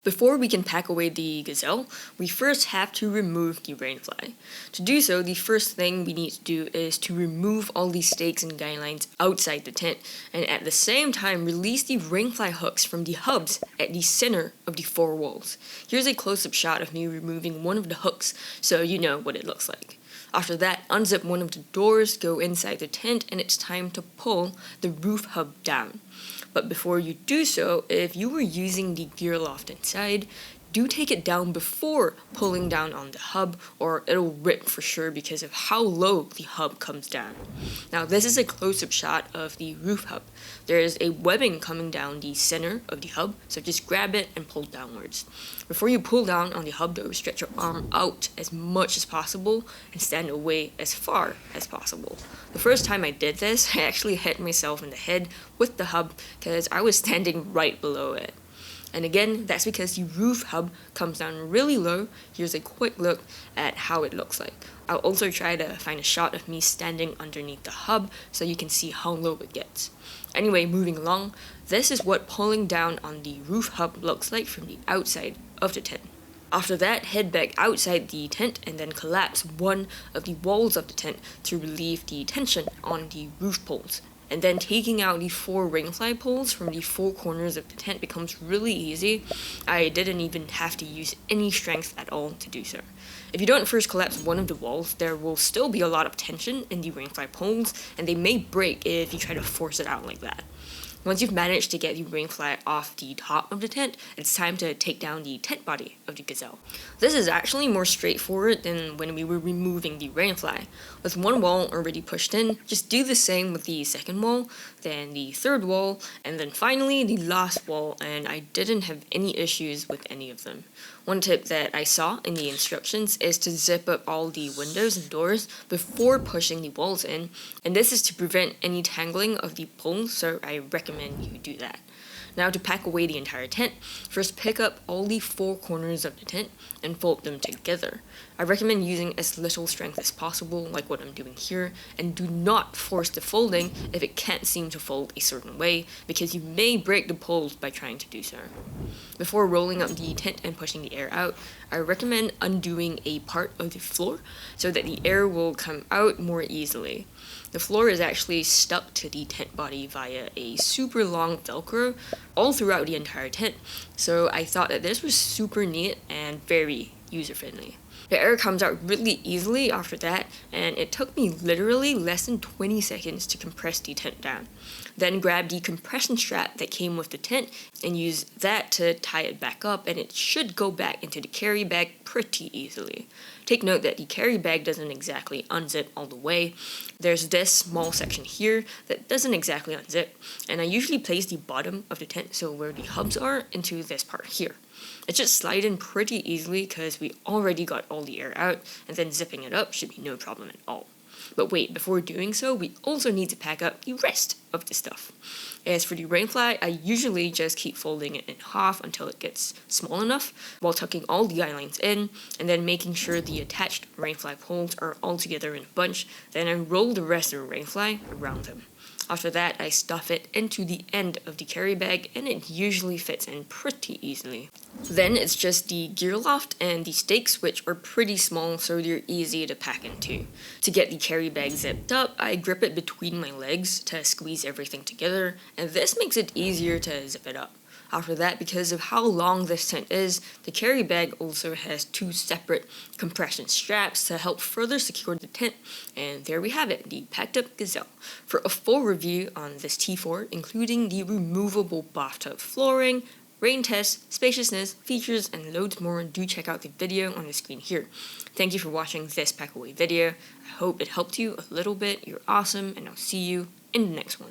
Before we can pack away the Gazelle, we first have to remove the Rainfly. To do so, the first thing we need to do is to remove all the stakes and guidelines outside the tent, and at the same time release the Rainfly hooks from the hubs at the center of the four walls. Here's a close-up shot of me removing one of the hooks, so you know what it looks like. After that, unzip one of the doors, go inside the tent, and it's time to pull the roof hub down. But before you do so, if you were using the gear loft inside, do take it down before pulling down on the hub, or it'll rip for sure because of how low the hub comes down. Now this is a close-up shot of the roof hub. There is a webbing coming down the center of the hub, so just grab it and pull downwards. Before you pull down on the hub though, stretch your arm out as much as possible and stand away as far as possible. The first time I did this, I actually hit myself in the head with the hub because I was standing right below it. And again, that's because the roof hub comes down really low. Here's a quick look at how it looks like. I'll also try to find a shot of me standing underneath the hub so you can see how low it gets. Anyway, moving along, this is what pulling down on the roof hub looks like from the outside of the tent. After that, head back outside the tent and then collapse one of the walls of the tent to relieve the tension on the roof poles. And then taking out the 4 Rainfly poles from the 4 corners of the tent becomes really easy. I didn't even have to use any strength at all to do so. If you don't first collapse one of the walls, there will still be a lot of tension in the Rainfly poles, and they may break if you try to force it out like that. Once you've managed to get the Rainfly off the top of the tent, it's time to take down the tent body of the Gazelle. This is actually more straightforward than when we were removing the Rainfly. With one wall already pushed in, just do the same with the second wall, then the third wall, and then finally the last wall, and I didn't have any issues with any of them. One tip that I saw in the instructions is to zip up all the windows and doors before pushing the walls in, and this is to prevent any tangling of the poles, so I recommend you do that. Now to pack away the entire tent, first pick up all the 4 corners of the tent and fold them together. I recommend using as little strength as possible, like what I'm doing here, and do not force the folding if it can't seem to fold a certain way, because you may break the poles by trying to do so. Before rolling up the tent and pushing the air out, I recommend undoing a part of the floor so that the air will come out more easily. The floor is actually stuck to the tent body via a super long Velcro all throughout the entire tent, so I thought that this was super neat and very user-friendly. The air comes out really easily after that, and it took me literally less than 20 seconds to compress the tent down. Then grab the compression strap that came with the tent and use that to tie it back up, and it should go back into the carry bag pretty easily. Take note that the carry bag doesn't exactly unzip all the way. There's this small section here that doesn't exactly unzip, and I usually place the bottom of the tent, so where the hubs are, into this part here. It should slide in pretty easily because we already got all the air out, and then zipping it up should be no problem at all. But wait, before doing so, we also need to pack up the rest of the stuff. As for the Rainfly, I usually just keep folding it in half until it gets small enough, while tucking all the guidelines in, and then making sure the attached Rainfly poles are all together in a bunch, then I roll the rest of the Rainfly around them. After that, I stuff it into the end of the carry bag, and it usually fits in pretty easily. Then it's just the gear loft and the stakes, which are pretty small, so they're easy to pack into. To get the carry bag zipped up, I grip it between my legs to squeeze everything together, and this makes it easier to zip it up. After that, because of how long this tent is, the carry bag also has 2 separate compression straps to help further secure the tent. And there we have it, the packed up Gazelle. For a full review on this T4, including the removable bathtub flooring, rain test, spaciousness, features, and loads more, do check out the video on the screen here. Thank you for watching this pack away video. I hope it helped you a little bit. You're awesome, and I'll see you in the next one.